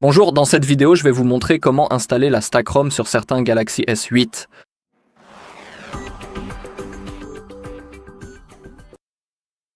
Bonjour, dans cette vidéo, je vais vous montrer comment installer la Stack ROM sur certains Galaxy S8.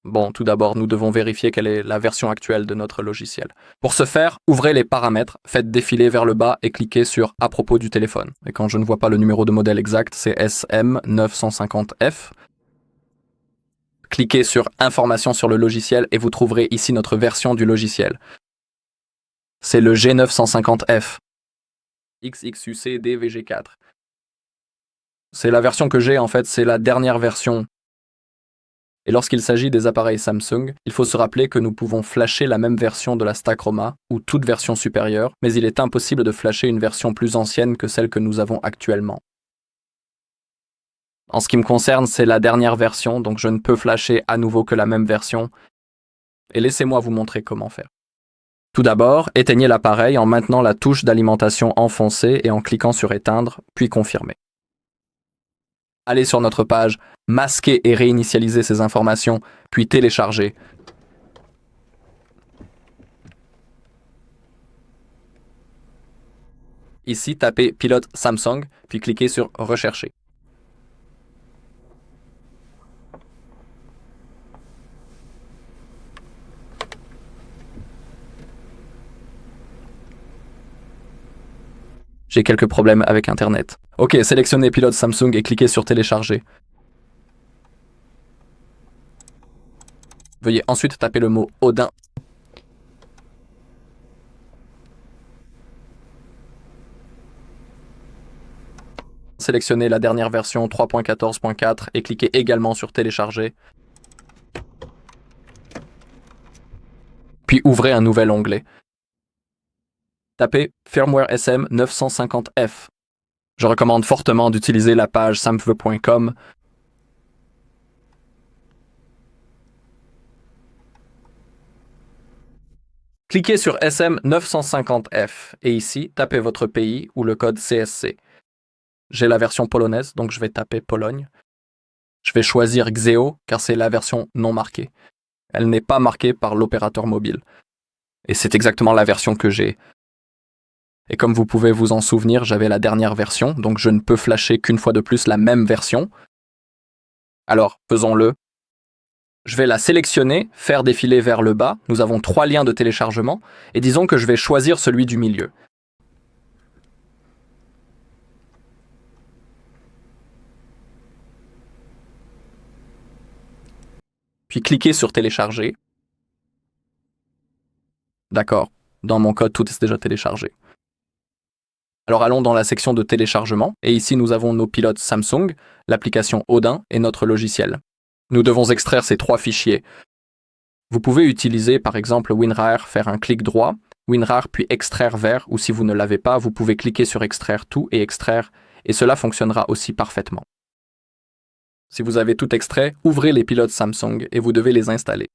Bon, tout d'abord, nous devons vérifier quelle est la version actuelle de notre logiciel. Pour ce faire, ouvrez les paramètres, faites défiler vers le bas et cliquez sur « À propos du téléphone ». Et quand je ne vois pas le numéro de modèle exact, c'est SM950F. Cliquez sur « Informations sur le logiciel » et vous trouverez ici notre version du logiciel. C'est le G950F. XXUC-DVG4. C'est la version que j'ai, en fait, c'est la dernière version. Et lorsqu'il s'agit des appareils Samsung, il faut se rappeler que nous pouvons flasher la même version de la Stack Roma, ou toute version supérieure, mais il est impossible de flasher une version plus ancienne que celle que nous avons actuellement. En ce qui me concerne, c'est la dernière version, donc je ne peux flasher à nouveau que la même version. Et laissez-moi vous montrer comment faire. Tout d'abord, éteignez l'appareil en maintenant la touche d'alimentation enfoncée et en cliquant sur éteindre, puis confirmer. Allez sur notre page, masquer et réinitialiser ces informations, puis télécharger. Ici, tapez Pilote Samsung, puis cliquez sur Rechercher. J'ai quelques problèmes avec Internet. Ok, sélectionnez Pilote Samsung et cliquez sur Télécharger. Veuillez ensuite taper le mot Odin. Sélectionnez la dernière version 3.14.4 et cliquez également sur Télécharger. Puis ouvrez un nouvel onglet. Tapez Firmware SM 950F. Je recommande fortement d'utiliser la page samfve.com. Cliquez sur SM950F et ici, tapez votre pays ou le code CSC. J'ai la version polonaise, donc je vais taper Pologne. Je vais choisir Xeo, car c'est la version non marquée. Elle n'est pas marquée par l'opérateur mobile. Et c'est exactement la version que j'ai. Et comme vous pouvez vous en souvenir, j'avais la dernière version, donc je ne peux flasher qu'une fois de plus la même version. Alors, faisons-le. Je vais la sélectionner, faire défiler vers le bas. Nous avons 3 liens de téléchargement, et disons que je vais choisir celui du milieu. Puis cliquez sur Télécharger. D'accord, dans mon code, tout est déjà téléchargé. Alors allons dans la section de téléchargement, et ici nous avons nos pilotes Samsung, l'application Odin et notre logiciel. Nous devons extraire ces 3 fichiers. Vous pouvez utiliser par exemple WinRAR, faire un clic droit, WinRAR puis extraire vers, ou si vous ne l'avez pas, vous pouvez cliquer sur extraire tout et extraire, et cela fonctionnera aussi parfaitement. Si vous avez tout extrait, ouvrez les pilotes Samsung et vous devez les installer.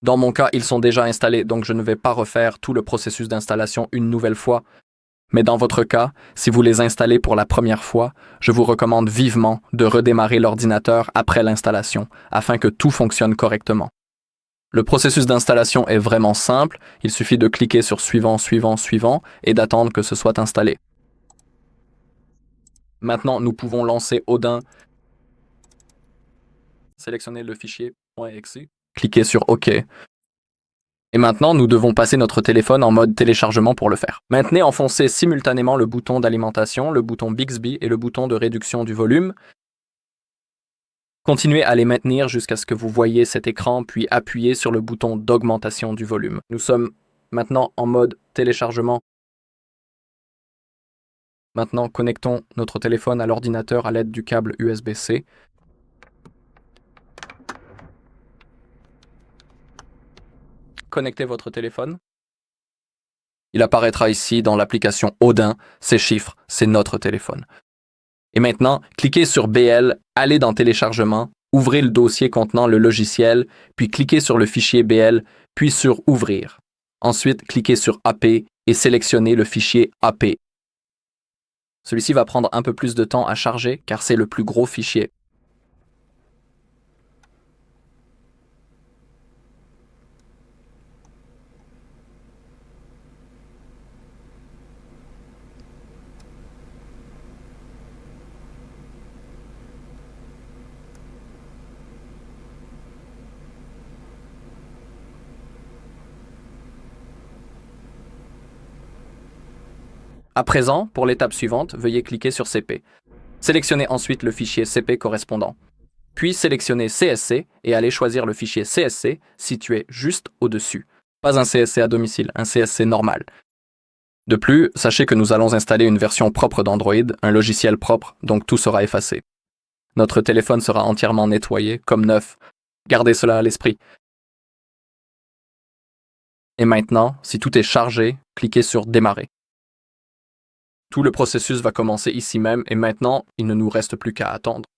Dans mon cas, ils sont déjà installés, donc je ne vais pas refaire tout le processus d'installation une nouvelle fois. Mais dans votre cas, si vous les installez pour la première fois, je vous recommande vivement de redémarrer l'ordinateur après l'installation, afin que tout fonctionne correctement. Le processus d'installation est vraiment simple, il suffit de cliquer sur Suivant, Suivant, Suivant et d'attendre que ce soit installé. Maintenant, nous pouvons lancer Odin. Sélectionnez le fichier .exe, cliquez sur OK. Et maintenant, nous devons passer notre téléphone en mode téléchargement pour le faire. Maintenant, enfoncez simultanément le bouton d'alimentation, le bouton Bixby et le bouton de réduction du volume. Continuez à les maintenir jusqu'à ce que vous voyez cet écran, puis appuyez sur le bouton d'augmentation du volume. Nous sommes maintenant en mode téléchargement. Maintenant, connectons notre téléphone à l'ordinateur à l'aide du câble USB-C. Connectez votre téléphone. Il apparaîtra ici dans l'application Odin. Ces chiffres, c'est notre téléphone. Et maintenant, cliquez sur BL, allez dans Téléchargement, ouvrez le dossier contenant le logiciel, puis cliquez sur le fichier BL, puis sur Ouvrir. Ensuite, cliquez sur AP et sélectionnez le fichier AP. Celui-ci va prendre un peu plus de temps à charger car c'est le plus gros fichier. À présent, pour l'étape suivante, veuillez cliquer sur CP. Sélectionnez ensuite le fichier CP correspondant. Puis sélectionnez CSC et allez choisir le fichier CSC situé juste au-dessus. Pas un CSC à domicile, un CSC normal. De plus, sachez que nous allons installer une version propre d'Android, un logiciel propre, donc tout sera effacé. Notre téléphone sera entièrement nettoyé, comme neuf. Gardez cela à l'esprit. Et maintenant, si tout est chargé, cliquez sur Démarrer. Tout le processus va commencer ici même et maintenant, il ne nous reste plus qu'à attendre.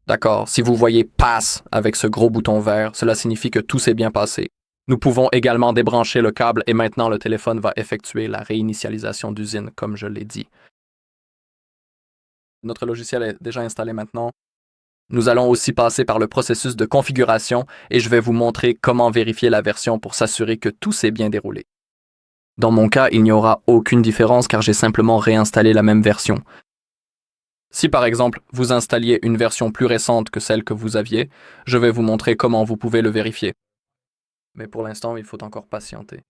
D'accord, si vous voyez Pass avec ce gros bouton vert, cela signifie que tout s'est bien passé. Nous pouvons également débrancher le câble et maintenant le téléphone va effectuer la réinitialisation d'usine, comme je l'ai dit. Notre logiciel est déjà installé maintenant. Nous allons aussi passer par le processus de configuration et je vais vous montrer comment vérifier la version pour s'assurer que tout s'est bien déroulé. Dans mon cas, il n'y aura aucune différence car j'ai simplement réinstallé la même version. Si par exemple vous installiez une version plus récente que celle que vous aviez, je vais vous montrer comment vous pouvez le vérifier. Mais pour l'instant, il faut encore patienter.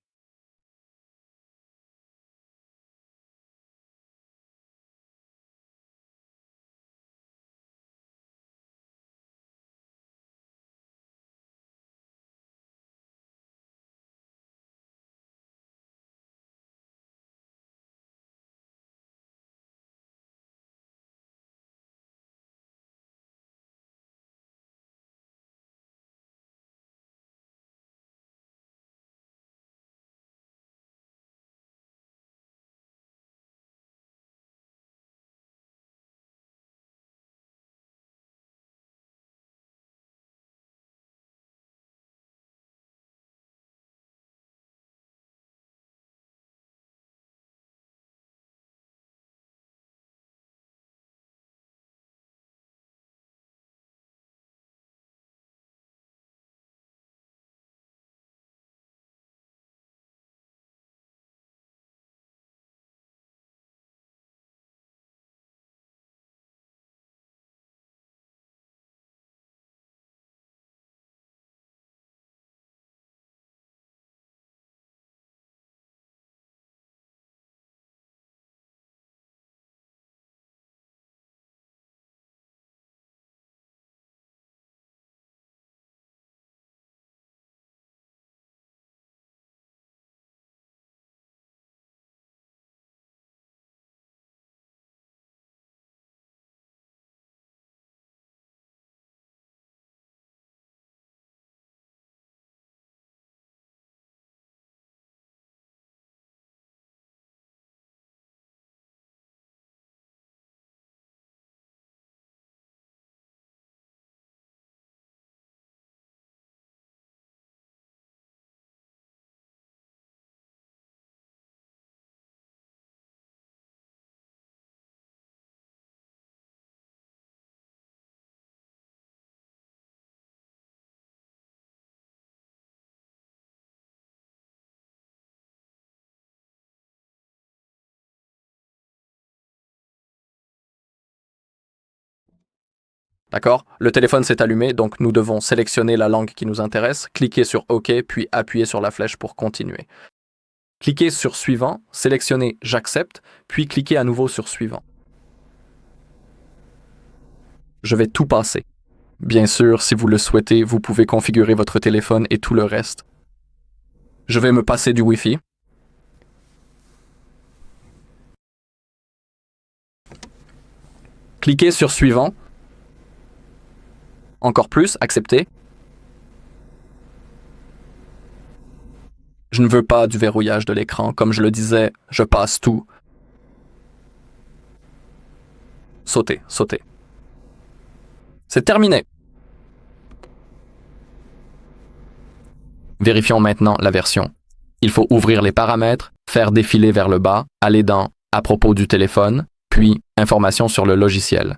D'accord? Le téléphone s'est allumé, donc nous devons sélectionner la langue qui nous intéresse, cliquer sur OK, puis appuyer sur la flèche pour continuer. Cliquez sur Suivant, sélectionnez J'accepte, puis cliquez à nouveau sur Suivant. Je vais tout passer. Bien sûr, si vous le souhaitez, vous pouvez configurer votre téléphone et tout le reste. Je vais me passer du Wi-Fi. Cliquez sur Suivant. Encore plus, Accepter. Je ne veux pas du verrouillage de l'écran. Comme je le disais, je passe tout. Sauter, sauter. C'est terminé. Vérifions maintenant la version. Il faut ouvrir les paramètres, faire défiler vers le bas, aller dans « À propos du téléphone », puis « Informations sur le logiciel ».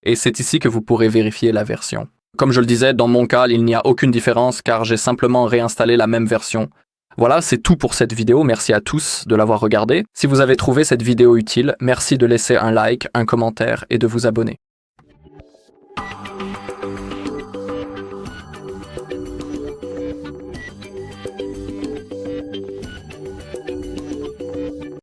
Et c'est ici que vous pourrez vérifier la version. Comme je le disais, dans mon cas, il n'y a aucune différence car j'ai simplement réinstallé la même version. Voilà, c'est tout pour cette vidéo. Merci à tous de l'avoir regardée. Si vous avez trouvé cette vidéo utile, merci de laisser un like, un commentaire et de vous abonner.